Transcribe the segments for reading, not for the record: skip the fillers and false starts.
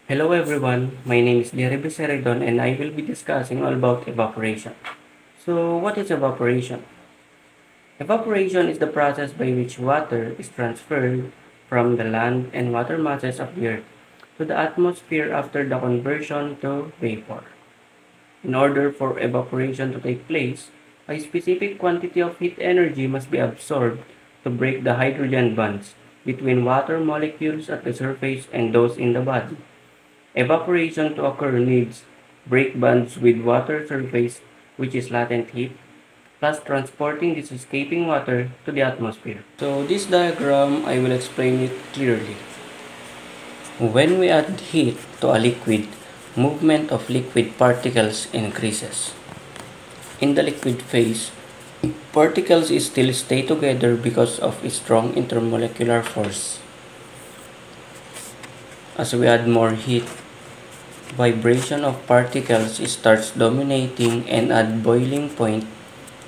Hello everyone, my name is Jerry Becerridon and I will be discussing all about evaporation. So what is evaporation? Evaporation is the process by which water is transferred from the land and water masses of the earth to the atmosphere after the conversion to vapor. In order for evaporation to take place, a specific quantity of heat energy must be absorbed to break the hydrogen bonds between water molecules at the surface and those in the body. Evaporation to occur needs break bonds with water surface, which is latent heat, plus transporting this escaping water to the atmosphere. So this diagram, I will explain it clearly. When we add heat to a liquid, movement of liquid particles increases. In the liquid phase, particles still stay together because of a strong intermolecular force. As we add more heat, vibration of particles starts dominating, and at boiling point,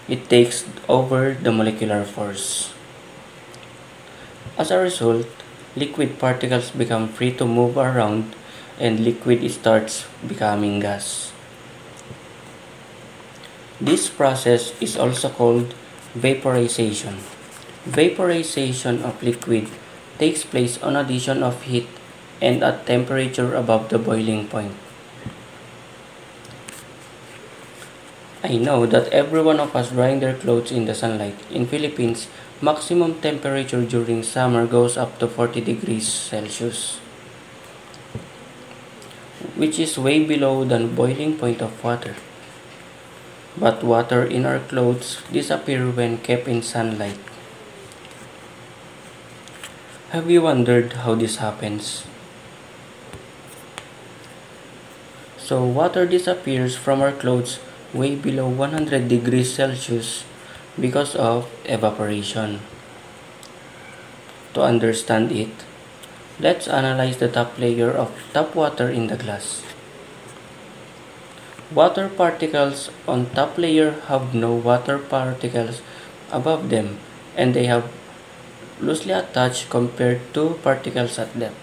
it takes over the molecular force. As a result, liquid particles become free to move around and liquid starts becoming gas. This process is also called vaporization. Vaporization of liquid takes place on addition of heat and at temperature above the boiling point. I know that every one of us drying their clothes in the sunlight. In Philippines, maximum temperature during summer goes up to 40 degrees Celsius, which is way below the boiling point of water. But water in our clothes disappear when kept in sunlight. Have you wondered how this happens? So water disappears from our clothes way below 100 degrees Celsius because of evaporation. To understand it, let's analyze the top layer of tap water in the glass. Water particles on top layer have no water particles above them, and they have loosely attached compared to particles at depth.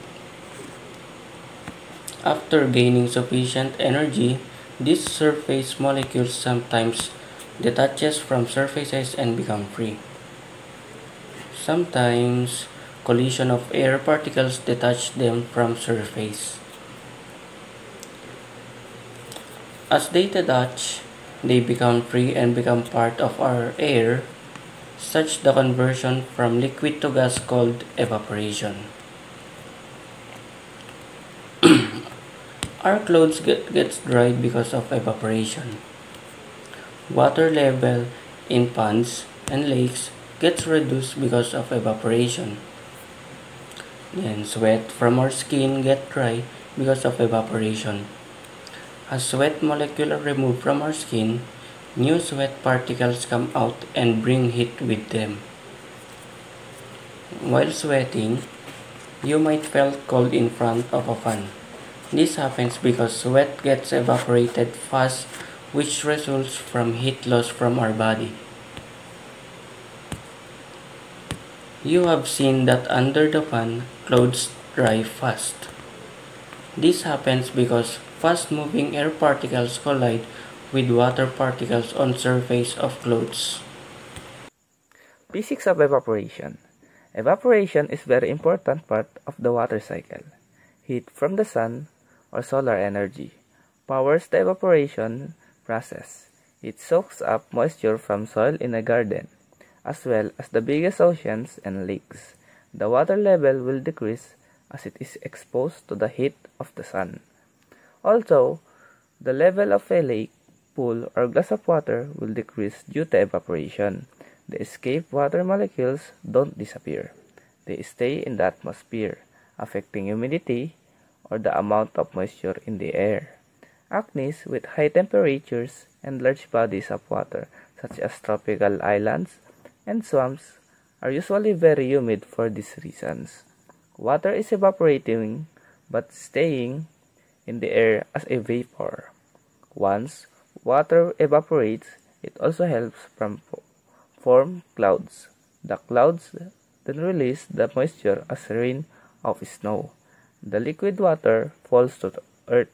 After gaining sufficient energy, these surface molecules sometimes detaches from surfaces and become free. Sometimes collision of air particles detach them from surface. As they detach, they become free and become part of our air, such the conversion from liquid to gas called evaporation. Our clothes gets dried because of evaporation. Water level in ponds and lakes gets reduced because of evaporation. Then sweat from our skin get dry because of evaporation. As sweat molecule are removed from our skin, new sweat particles come out and bring heat with them. While sweating, you might feel cold in front of a fan. This happens because sweat gets evaporated fast, which results from heat loss from our body. You have seen that under the fan, clothes dry fast. This happens because fast-moving air particles collide with water particles on surface of clothes. Physics of evaporation. Evaporation is very important part of the water cycle. Heat from the sun or solar energy powers the evaporation process. It soaks up moisture from soil in a garden, as well as the biggest oceans and lakes. The water level will decrease as it is exposed to the heat of the sun. Also, the level of a lake, pool, or glass of water will decrease due to evaporation. The escaped water molecules don't disappear. They stay in the atmosphere, affecting humidity or the amount of moisture in the air. Acnes with high temperatures and large bodies of water, such as tropical islands and swamps, are usually very humid for these reasons. Water is evaporating but staying in the air as a vapor. Once water evaporates, it also helps form clouds. The clouds then release the moisture as rain of snow. the liquid water falls to the earth,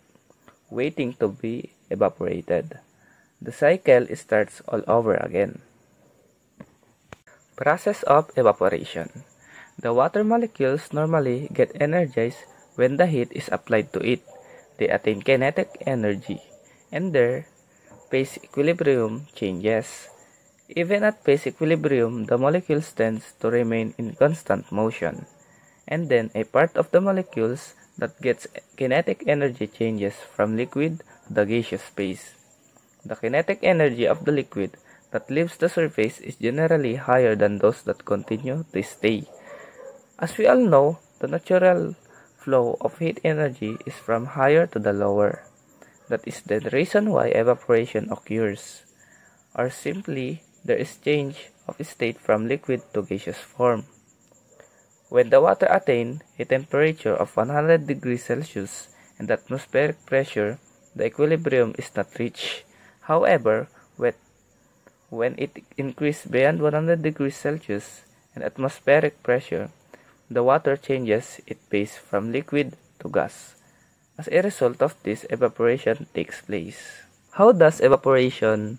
waiting to be evaporated. The cycle starts all over again. Process of evaporation. The water molecules normally get energized when the heat is applied to it. They attain kinetic energy, and their phase equilibrium changes. Even at phase equilibrium, the molecules tend to remain in constant motion. And then a part of the molecules that gets kinetic energy changes from liquid to the gaseous phase. The kinetic energy of the liquid that leaves the surface is generally higher than those that continue to stay. As we all know, the natural flow of heat energy is from higher to the lower. That is the reason why evaporation occurs. Or simply, there is change of state from liquid to gaseous form. When the water attains a temperature of 100 degrees Celsius and atmospheric pressure, the equilibrium is not reached. However, when it increases beyond 100 degrees Celsius and atmospheric pressure, the water changes its phase from liquid to gas. As a result of this, evaporation takes place. How does evaporation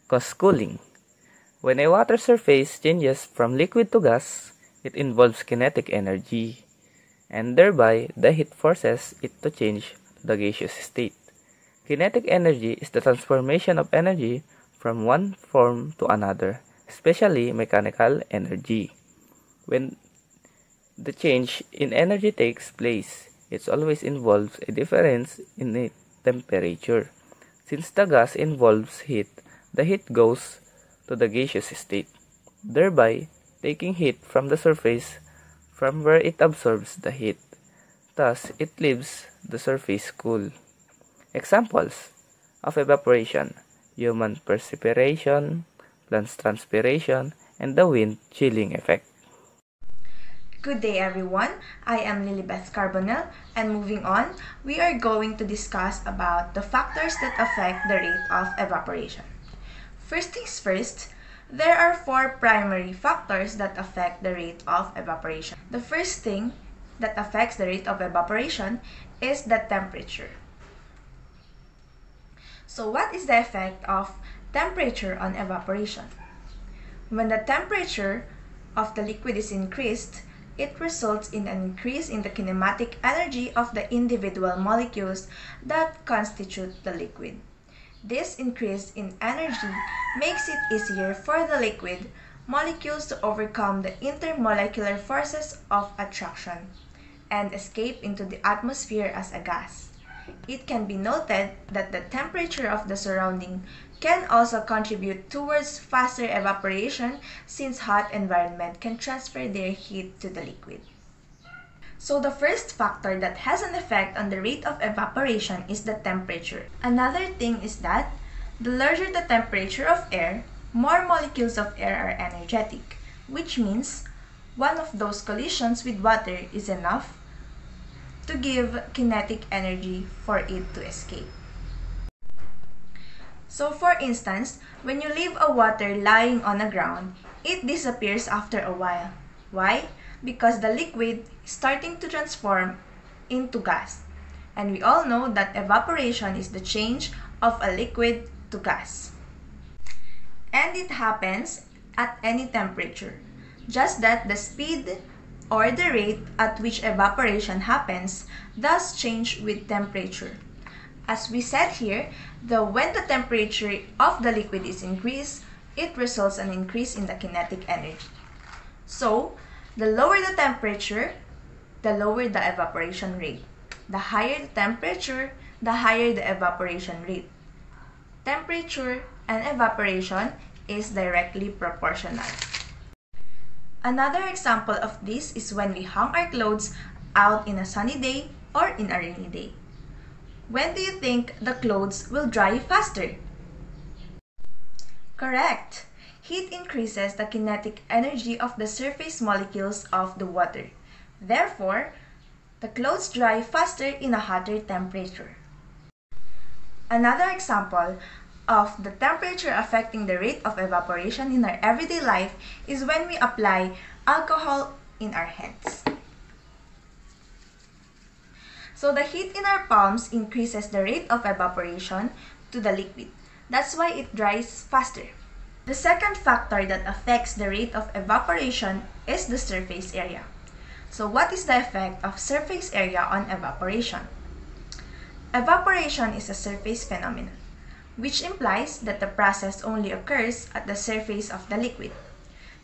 cause cooling? When a water surface changes from liquid to gas, it involves kinetic energy, and thereby the heat forces it to change to the gaseous state. Kinetic energy is the transformation of energy from one form to another, especially mechanical energy. When the change in energy takes place, it always involves a difference in the temperature. Since the gas involves heat, the heat goes to the gaseous state, thereby taking heat from the surface from where it absorbs the heat. Thus, it leaves the surface cool. Examples of evaporation: human perspiration, plants transpiration, and the wind chilling effect. Good day everyone, I am Lilibeth Carbonell, and moving on, we are going to discuss about the factors that affect the rate of evaporation. First things first, there are four primary factors that affect the rate of evaporation. The first thing that affects the rate of evaporation is the temperature. So what is the effect of temperature on evaporation? When the temperature of the liquid is increased, it results in an increase in the kinematic energy of the individual molecules that constitute the liquid. This increase in energy makes it easier for the liquid molecules to overcome the intermolecular forces of attraction and escape into the atmosphere as a gas. It can be noted that the temperature of the surrounding can also contribute towards faster evaporation since hot environment can transfer their heat to the liquid. So the first factor that has an effect on the rate of evaporation is the temperature. Another thing is that the larger the temperature of air, more molecules of air are energetic, which means one of those collisions with water is enough to give kinetic energy for it to escape. So for instance, when you leave a water lying on the ground, it disappears after a while. Why? Because the liquid is starting to transform into gas. And we all know that evaporation is the change of a liquid to gas. And it happens at any temperature. Just that the speed or the rate at which evaporation happens does change with temperature. As we said here, when the temperature of the liquid is increased, it results in an increase in the kinetic energy. So, the lower the temperature, the lower the evaporation rate. The higher the temperature, the higher the evaporation rate. Temperature and evaporation is directly proportional. Another example of this is when we hang our clothes out in a sunny day or in a rainy day. When do you think the clothes will dry faster? Correct! Heat increases the kinetic energy of the surface molecules of the water. Therefore, the clothes dry faster in a hotter temperature. Another example of the temperature affecting the rate of evaporation in our everyday life is when we apply alcohol in our hands. So the heat in our palms increases the rate of evaporation to the liquid. That's why it dries faster. The second factor that affects the rate of evaporation is the surface area. So what is the effect of surface area on evaporation? Evaporation is a surface phenomenon, which implies that the process only occurs at the surface of the liquid.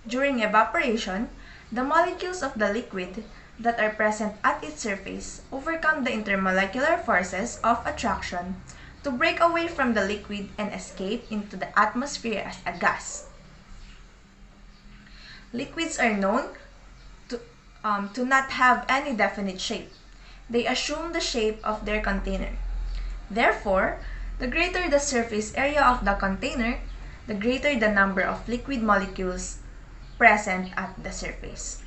During evaporation, the molecules of the liquid that are present at its surface overcome the intermolecular forces of attraction to break away from the liquid and escape into the atmosphere as a gas. Liquids are known to not have any definite shape. They assume the shape of their container. Therefore, the greater the surface area of the container, the greater the number of liquid molecules present at the surface.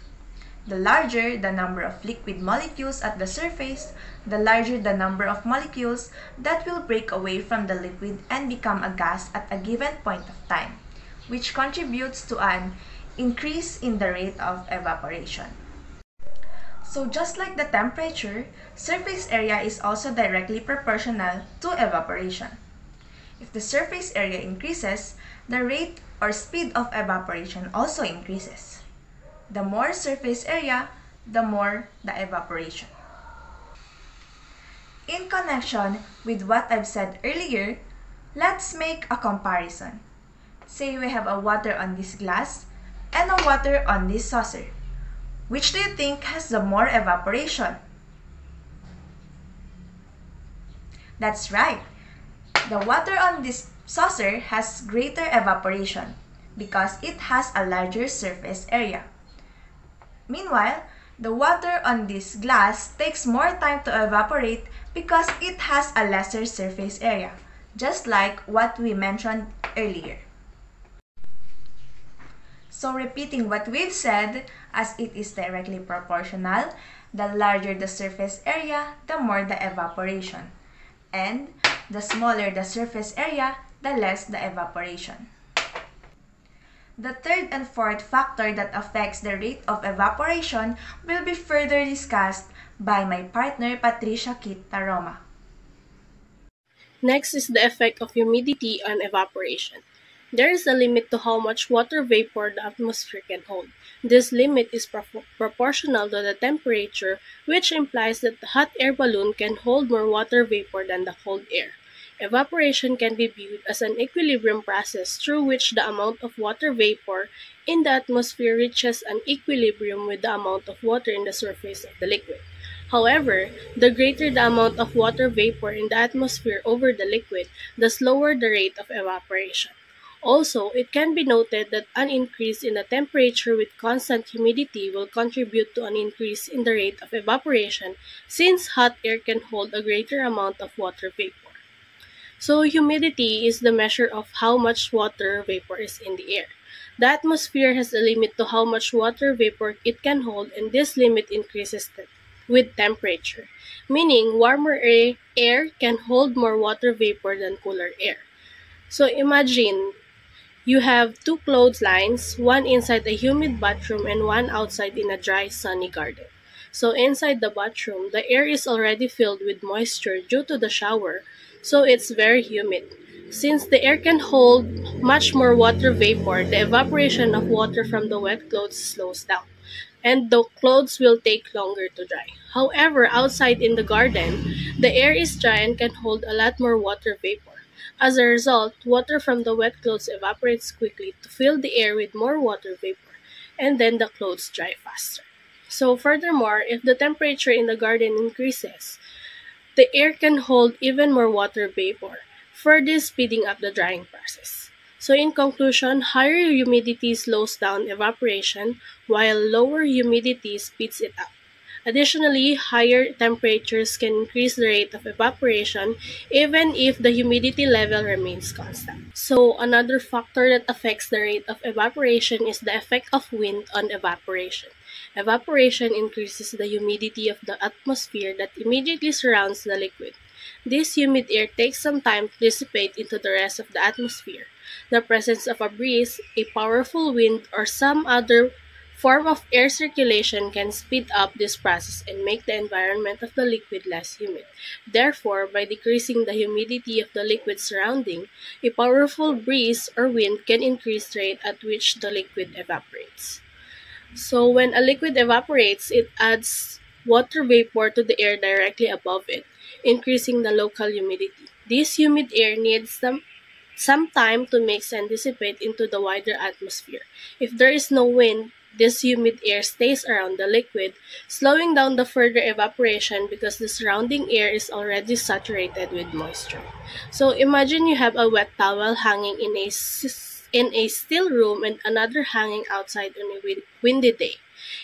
The larger the number of liquid molecules at the surface, the larger the number of molecules that will break away from the liquid and become a gas at a given point of time, which contributes to an increase in the rate of evaporation. So just like the temperature, surface area is also directly proportional to evaporation. If the surface area increases, the rate or speed of evaporation also increases. The more surface area, the more the evaporation. In connection with what I've said earlier, let's make a comparison. Say we have a water on this glass and a water on this saucer. Which do you think has the more evaporation? That's right. The water on this saucer has greater evaporation because it has a larger surface area. Meanwhile, the water on this glass takes more time to evaporate because it has a lesser surface area, just like what we mentioned earlier. So repeating what we've said, as it is directly proportional, the larger the surface area, the more the evaporation. And the smaller the surface area, the less the evaporation. The third and fourth factor that affects the rate of evaporation will be further discussed by my partner Patricia Kit Taroma. Next is the effect of humidity on evaporation. There is a limit to how much water vapor the atmosphere can hold. This limit is proportional to the temperature, which implies that the hot air balloon can hold more water vapor than the cold air. Evaporation can be viewed as an equilibrium process through which the amount of water vapor in the atmosphere reaches an equilibrium with the amount of water in the surface of the liquid. However, the greater the amount of water vapor in the atmosphere over the liquid, the slower the rate of evaporation. Also, it can be noted that an increase in the temperature with constant humidity will contribute to an increase in the rate of evaporation since hot air can hold a greater amount of water vapor. So, humidity is the measure of how much water vapor is in the air. The atmosphere has a limit to how much water vapor it can hold, and this limit increases with temperature, meaning warmer air can hold more water vapor than cooler air. So, imagine you have two clotheslines, one inside a humid bathroom and one outside in a dry, sunny garden. So inside the bathroom, the air is already filled with moisture due to the shower, so it's very humid. Since the air can hold much more water vapor, the evaporation of water from the wet clothes slows down, and the clothes will take longer to dry. However, outside in the garden, the air is dry and can hold a lot more water vapor. As a result, water from the wet clothes evaporates quickly to fill the air with more water vapor, and then the clothes dry faster. So furthermore, if the temperature in the garden increases, the air can hold even more water vapor, further speeding up the drying process. So in conclusion, higher humidity slows down evaporation, while lower humidity speeds it up. Additionally, higher temperatures can increase the rate of evaporation even if the humidity level remains constant. So, another factor that affects the rate of evaporation is the effect of wind on evaporation. Evaporation increases the humidity of the atmosphere that immediately surrounds the liquid. This humid air takes some time to dissipate into the rest of the atmosphere. The presence of a breeze, a powerful wind, or some other form of air circulation can speed up this process and make the environment of the liquid less humid. Therefore, by decreasing the humidity of the liquid surrounding, a powerful breeze or wind can increase the rate at which the liquid evaporates. So when a liquid evaporates, it adds water vapor to the air directly above it, increasing the local humidity. This humid air needs some time to mix and dissipate into the wider atmosphere. If there is no wind, this humid air stays around the liquid, slowing down the further evaporation because the surrounding air is already saturated with moisture. So imagine you have a wet towel hanging in a still room and another hanging outside on a windy day.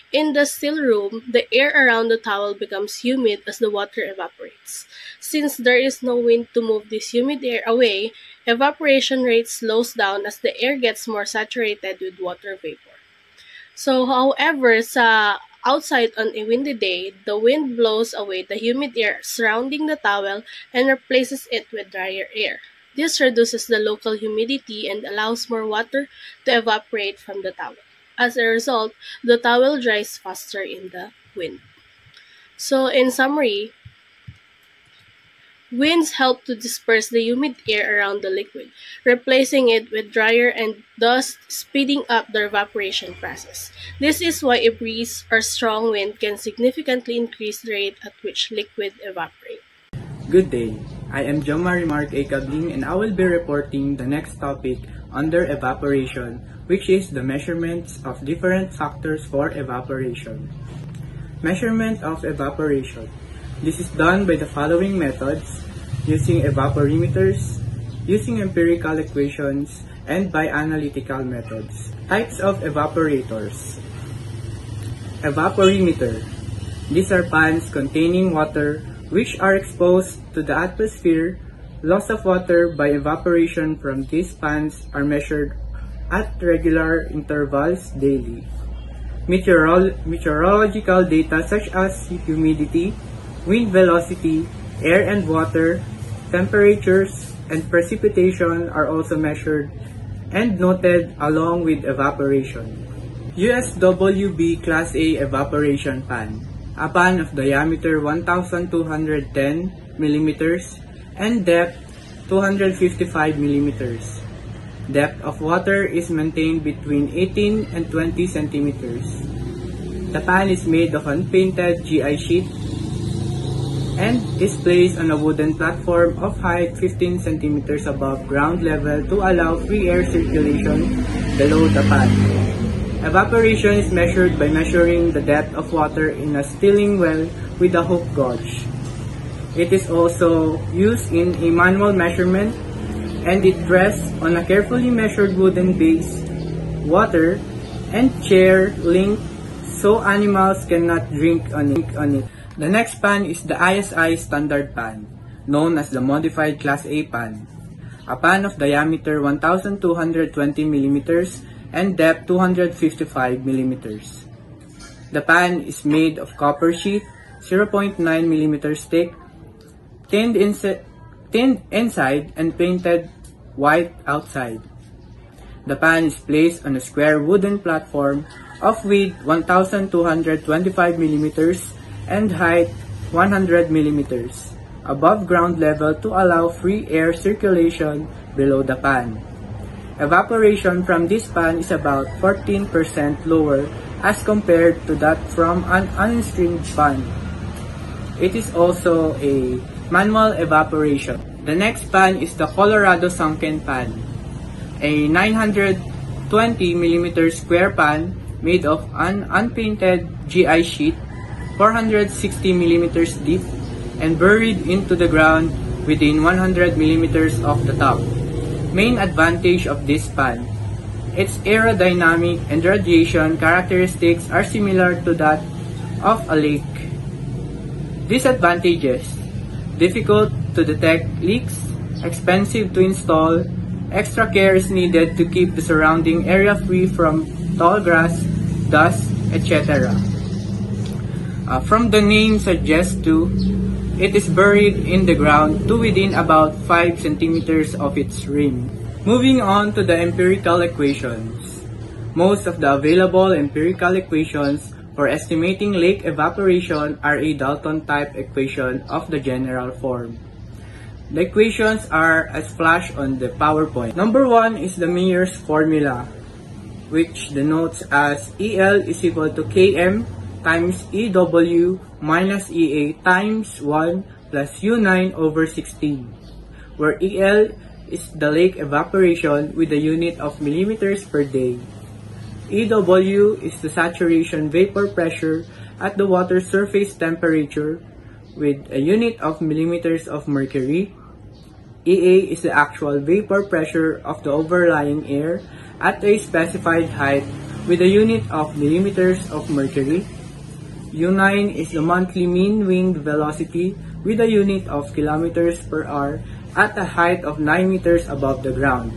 In the still room, the air around the towel becomes humid as the water evaporates. Since there is no wind to move this humid air away, evaporation rate slows down as the air gets more saturated with water vapor. So, however, outside on a windy day, the wind blows away the humid air surrounding the towel and replaces it with drier air. This reduces the local humidity and allows more water to evaporate from the towel. As a result, the towel dries faster in the wind. So, in summary, winds help to disperse the humid air around the liquid, replacing it with drier and thus speeding up the evaporation process. This is why a breeze or strong wind can significantly increase the rate at which liquid evaporates. Good day, I am Jomari Mark A. Cabling and I will be reporting the next topic under evaporation, which is the measurements of different factors for evaporation. Measurement of evaporation. This is done by the following methods: using evaporimeters, using empirical equations, and by analytical methods. Types of evaporators. Evaporimeter. These are pans containing water which are exposed to the atmosphere. Loss of water by evaporation from these pans are measured at regular intervals daily. Meteorological data such as humidity, wind velocity, air and water, temperatures, and precipitation are also measured and noted along with evaporation. USWB Class A Evaporation Pan. A pan of diameter 1,210 mm and depth 255 mm. Depth of water is maintained between 18 and 20 centimeters. The pan is made of unpainted GI sheet and is placed on a wooden platform of height 15 centimeters above ground level to allow free air circulation below the pan. Evaporation is measured by measuring the depth of water in a stilling well with a hook gauge. It is also used in a manual measurement, and it rests on a carefully measured wooden base, water, and chair linked so animals cannot drink on it. The next pan is the ISI standard pan, known as the modified Class A pan. A pan of diameter 1,220 mm and depth 255 mm. The pan is made of copper sheet, 0.9 mm thick, tinned inside and painted white outside. The pan is placed on a square wooden platform of width 1,225 mm and height 100 mm above ground level to allow free air circulation below the pan. Evaporation from this pan is about 14% lower as compared to that from an unstreamed pan. It is also a manual evaporation. The next pan is the Colorado Sunken Pan, a 920 mm square pan made of an unpainted GI sheet, 460 mm deep, and buried into the ground within 100 mm of the top. Main advantage of this pan: its aerodynamic and radiation characteristics are similar to that of a lake. Disadvantages: difficult to detect leaks, expensive to install, extra care is needed to keep the surrounding area free from tall grass, dust, etc. From the name suggests to, it is buried in the ground to within about 5 centimeters of its rim. Moving on to the empirical equations. Most of the available empirical equations for estimating lake evaporation are a Dalton-type equation of the general form. The equations are as flashed on the PowerPoint. Number 1 is the Meyer's formula, which denotes as EL is equal to Km times EW minus EA times 1 plus U9 over 16, where EL is the lake evaporation with the unit of millimeters per day. EW is the saturation vapor pressure at the water surface temperature with a unit of millimeters of mercury. EA is the actual vapor pressure of the overlying air at a specified height with a unit of millimeters of mercury. U9 is the monthly mean wind velocity with a unit of kilometers per hour at a height of 9 meters above the ground.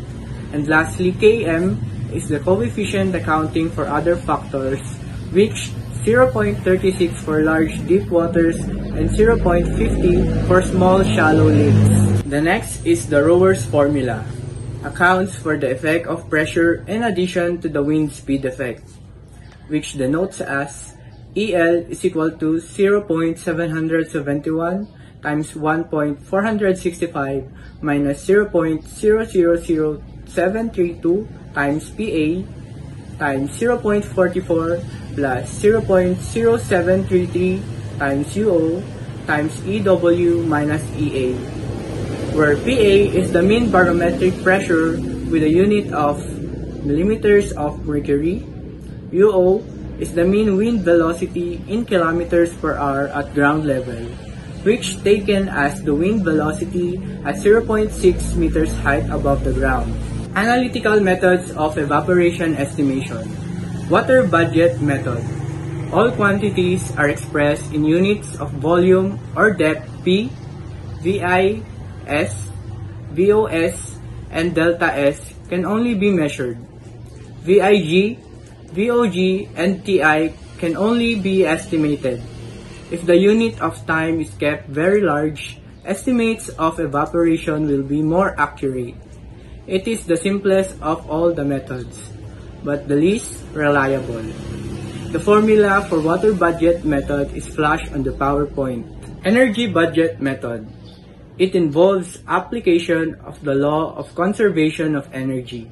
And lastly, Km is the coefficient accounting for other factors, which 0.36 for large deep waters and 0.50 for small shallow lakes. The next is the rower's formula, accounts for the effect of pressure in addition to the wind speed effect, which denotes as EL is equal to 0.771 times 1.465 minus 0.000732 times PA times 0.44 plus 0.0733 times UO times EW minus EA, where PA is the mean barometric pressure with a unit of millimeters of mercury. UO is the mean wind velocity in kilometers per hour at ground level, which taken as the wind velocity at 0.6 meters height above the ground. Analytical methods of evaporation estimation. Water budget method. All quantities are expressed in units of volume or depth P, VI, S, VOS, and delta S can only be measured. VIG, VOG, and TI can only be estimated. If the unit of time is kept very large, estimates of evaporation will be more accurate. It is the simplest of all the methods, but the least reliable. The formula for water budget method is flashed on the PowerPoint. Energy budget method. It involves application of the law of conservation of energy.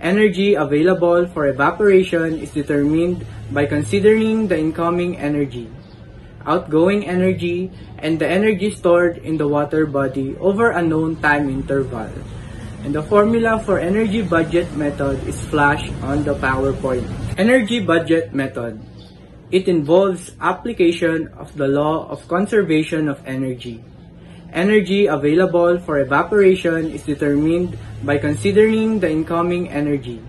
Energy available for evaporation is determined by considering the incoming energy, outgoing energy, and the energy stored in the water body over a known time interval. And the formula for energy budget method is flashed on the PowerPoint. Energy budget method. It involves application of the law of conservation of energy. Energy available for evaporation is determined by considering the incoming energy,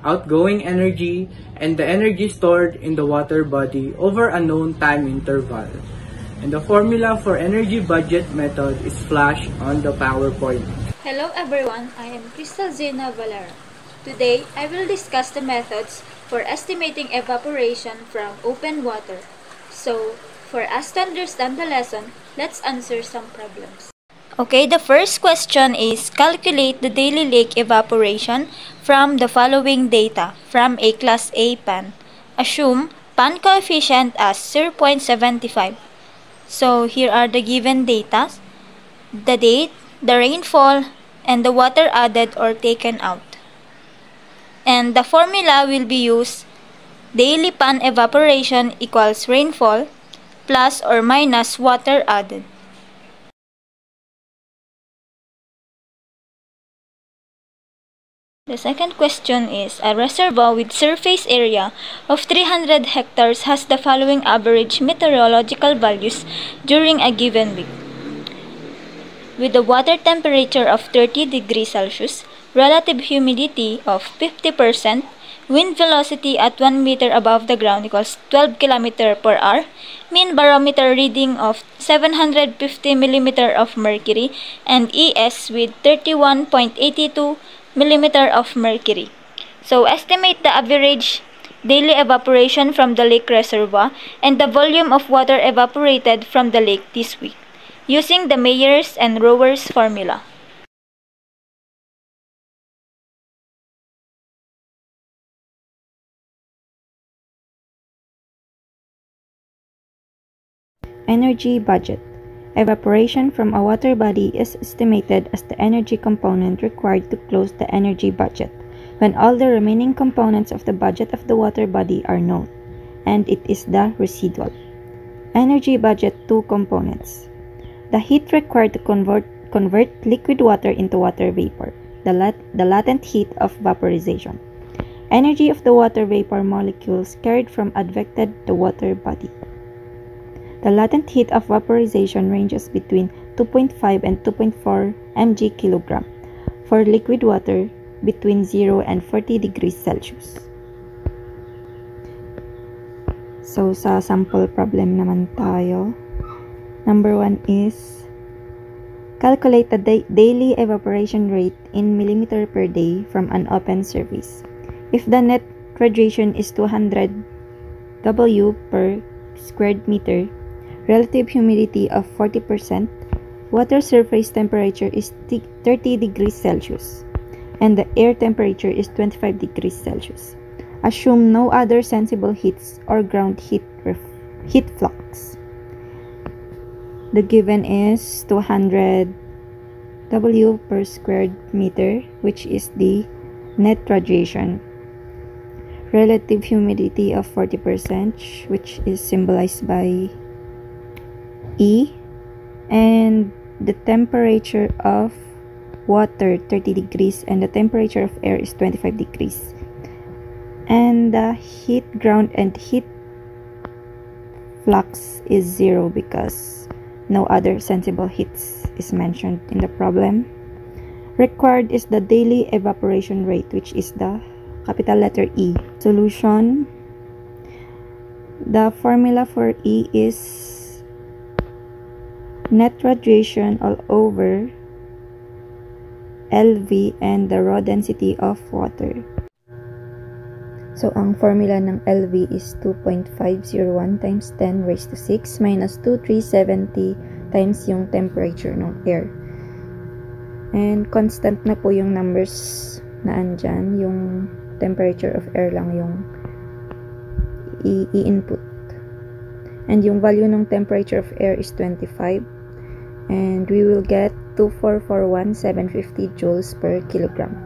outgoing energy, and the energy stored in the water body over a known time interval. And the formula for energy budget method is flashed on the PowerPoint. Hello everyone, I am Crystal Zena Valera. Today, I will discuss the methods for estimating evaporation from open water. So, for us to understand the lesson, let's answer some problems. Okay, the first question is calculate the daily lake evaporation from the following data from a Class A pan. Assume pan coefficient as 0.75. So, here are the given data, the date, the rainfall, and the water added or taken out. And the formula will be used: daily pan evaporation equals rainfall plus or minus water added. The second question is, a reservoir with surface area of 300 hectares has the following average meteorological values during a given week. With a water temperature of 30 degrees Celsius, relative humidity of 50%, wind velocity at 1 meter above the ground equals 12 km per hour, mean barometer reading of 750 mm of mercury, and ES with 31.82 mm of mercury. So, estimate the average daily evaporation from the lake reservoir and the volume of water evaporated from the lake this week, using the Meyer's and Rower's formula. energy budget. Evaporation from a water body is estimated as the energy component required to close the energy budget, when all the remaining components of the budget of the water body are known, and it is the residual. Energy budget 2 components. The heat required to convert liquid water into water vapor, the latent heat of vaporization. Energy of the water vapor molecules carried from advected the water body. The latent heat of vaporization ranges between 2.5 and 2.4 mg kilogram for liquid water between 0 and 40 degrees Celsius. So, sa sample problem naman tayo. Number 1 is calculate the daily evaporation rate in millimeter per day from an open surface. If the net radiation is 200 W per square meter, relative humidity of 40%, water surface temperature is 30 degrees Celsius, and the air temperature is 25 degrees Celsius. Assume no other sensible heats or ground heat flux. The given is 200 W per square meter, which is the net radiation. Relative humidity of 40%, which is symbolized by E, and the temperature of water 30 degrees and the temperature of air is 25 degrees. And the heat ground and heat flux is 0 because no other sensible heats is mentioned in the problem. Required is the daily evaporation rate, which is the capital letter E. Solution. The formula for E is net radiation all over LV and the raw density of water. So, ang formula ng LV is 2.501 times 10 raised to 6 minus 2370 times yung temperature ng air. And constant na po yung numbers na andyan. Yung temperature of air lang yung i-input. And yung value ng temperature of air is 25. And we will get 2441,750 joules per kilogram.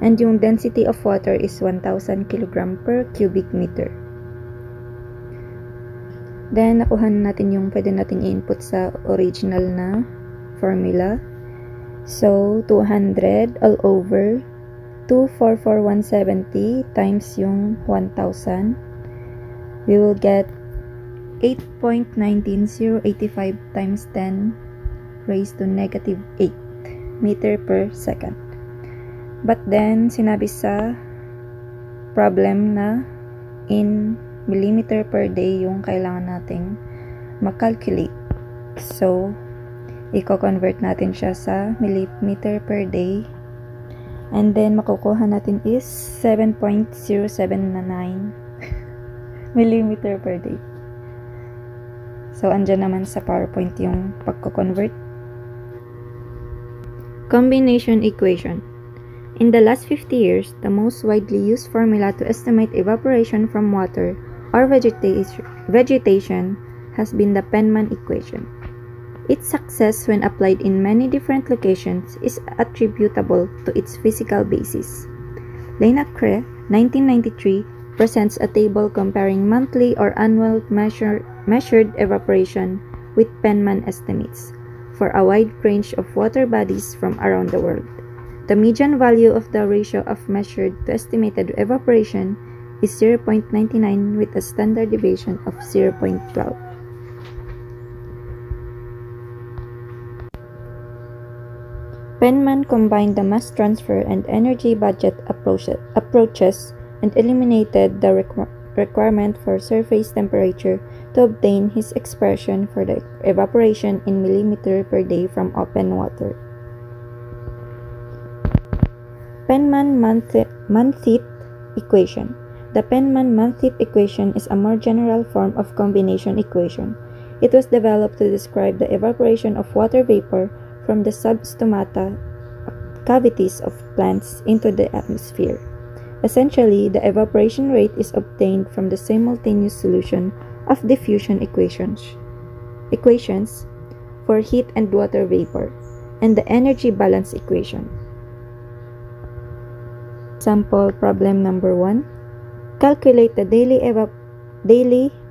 And yung density of water is 1,000 kilogram per cubic meter. Then, nakuha natin yung pwede nating i-input sa original na formula. So, 200 all over 244170 times yung 1,000. We will get 8.19085 times 10 raised to negative 8 meter per second. But then, sinabi sa problem na in millimeter per day yung kailangan nating makalculate. So, i-convert natin siya sa millimeter per day. And then, makukuha natin is 7.0799 millimeter per day. So, andyan naman sa PowerPoint yung pagko-convert. Combination equation. In the last 50 years, the most widely used formula to estimate evaporation from water or vegetation has been the Penman equation. Its success when applied in many different locations is attributable to its physical basis. Leinach-Creh, 1993, presents a table comparing monthly or annual measured evaporation with Penman estimates for a wide range of water bodies from around the world. The median value of the ratio of measured to estimated evaporation is 0.99 with a standard deviation of 0.12. Penman combined the mass transfer and energy budget approaches and eliminated the requirement for surface temperature to obtain his expression for the evaporation in millimeter per day from open water. Penman-Manthit equation. The Penman-Manthit equation is a more general form of combination equation. It was developed to describe the evaporation of water vapor from the substomata cavities of plants into the atmosphere. Essentially, the evaporation rate is obtained from the simultaneous solution of diffusion equations equations for heat and water vapor, and the energy balance equation. Sample problem number 1. Calculate the daily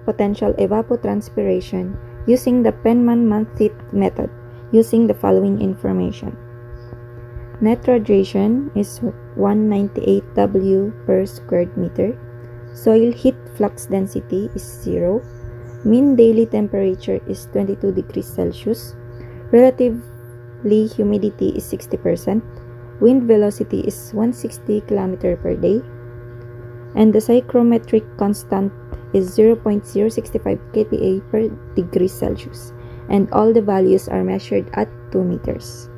potential evapotranspiration using the Penman-Manthit method using the following information. Net radiation is 198 W per square meter. Soil heat flux density is 0. Mean daily temperature is 22 degrees Celsius. Relatively humidity is 60%. Wind velocity is 160 km per day. And the psychrometric constant is 0.065 kPa per degree Celsius. And all the values are measured at 2 meters.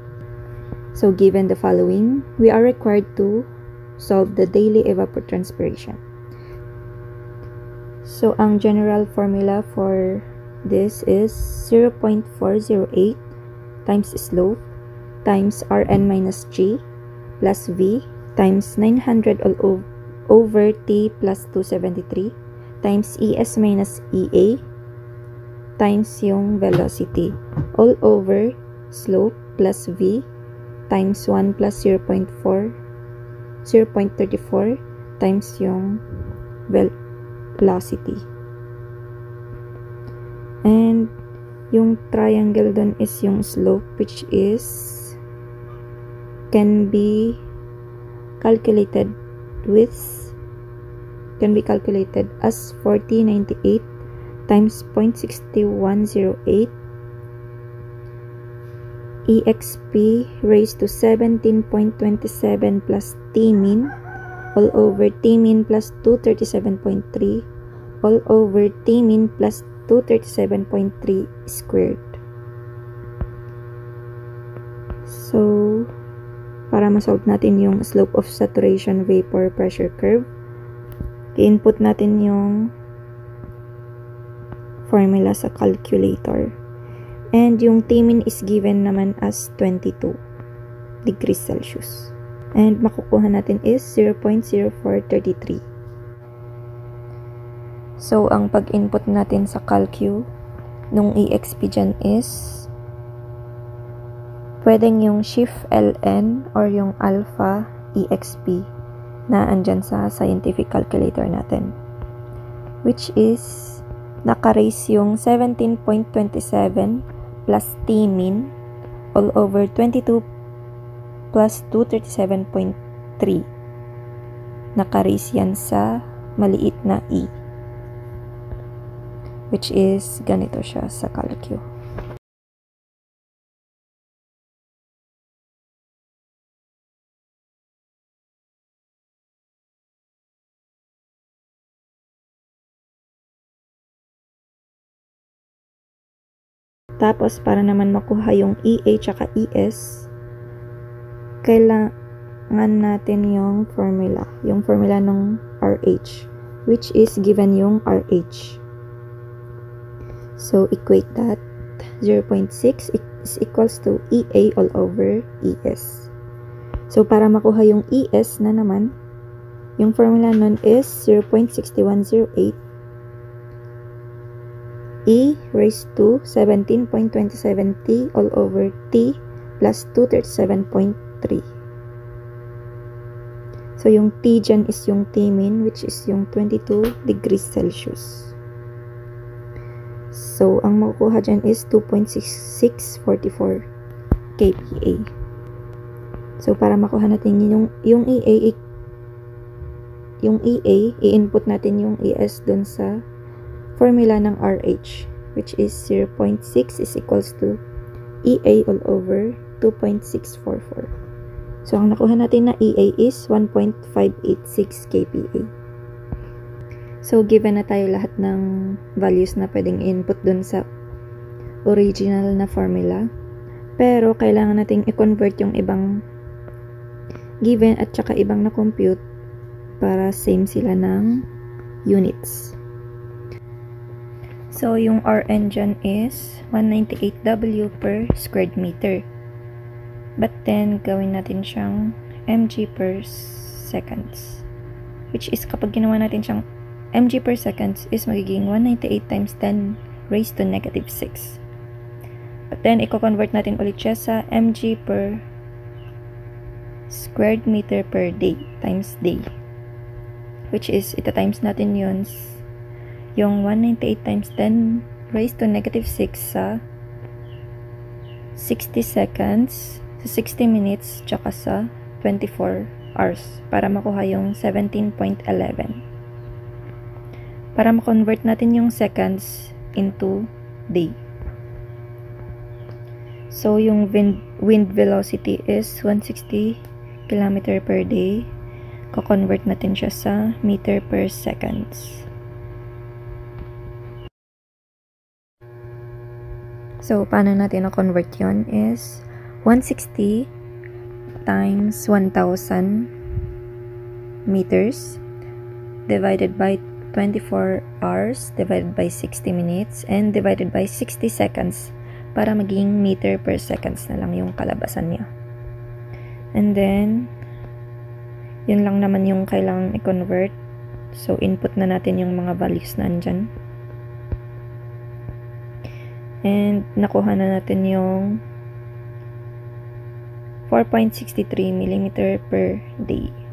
So given the following, we are required to solve the daily evapotranspiration. So ang general formula for this is 0.408 times slope times Rn minus G plus V times 900 all over T plus 273 times ES minus EA times yung velocity all over slope plus V times 1 plus 0.34 times yung velocity. And yung triangle dun is yung slope, which is can be calculated as 4098 times 0.6108 exp raised to 17.27 plus T min all over T min plus 237.3 all over T min plus 237.3 squared. So, para ma-solve natin yung slope of saturation vapor pressure curve, i-input natin yung formula sa calculator. And yung T min is given naman as 22 degrees Celsius. And makukuha natin is 0.0433. So, ang pag-input natin sa calcu nung EXP dyan is pwedeng yung shift LN or yung alpha EXP na andyan sa scientific calculator natin. Which is naka-raise yung 17.27 plus T min all over 22 plus 237.3. Naka-raise yan sa maliit na E. Which is ganito siya sa calcu. Tapos, para naman makuha yung EA tsaka ES, kailangan natin yung formula ng RH, which is given yung RH. So, equate that. 0.6 is equals to EA all over ES. So, para makuha yung ES na naman, yung formula nun is 0.6108 E raised to 17.27 T all over T plus 237.3. So, yung T dyan is yung T min, which is yung 22 degrees Celsius. So, ang makukuha dyan is 2.6644 kPa. So, para makuha natin yung EA, i-input natin yung ES dun sa formula ng RH, which is 0.6 is equals to EA all over 2.644. So, ang nakuha natin na EA is 1.586 kPa. So, given na tayo lahat ng values na pwedeng input dun sa original na formula, pero kailangan nating i-convert yung ibang given at saka ibang na-compute para same sila ng units. So, yung Rn dyan is 198 W per square meter. But then, gawin natin siyang mg per seconds. Which is, kapag ginawa natin siyang mg per seconds is magiging 198 times 10 raised to negative 6. Then, i-convert natin ulit siya sa mg per squared meter per day times day. Which is, ita-times natin yun yung 198 times 10 raised to negative 6 sa 60 seconds, sa 60 minutes, tsaka sa 24 hours para makuha yung 17.11. Para ma-convert natin yung seconds into day. So, yung wind velocity is 160 km per day. Ko-convert natin siya sa meter per seconds. So, paano natin na-convert yun is 160 times 1,000 meters divided by 24 hours divided by 60 minutes and divided by 60 seconds para maging meter per seconds na lang yung kalabasan niya. And then, yun lang naman yung kailangang i-convert. So, input na natin yung mga values na andyan. And, nakuha na natin yung 4.63 mm per day.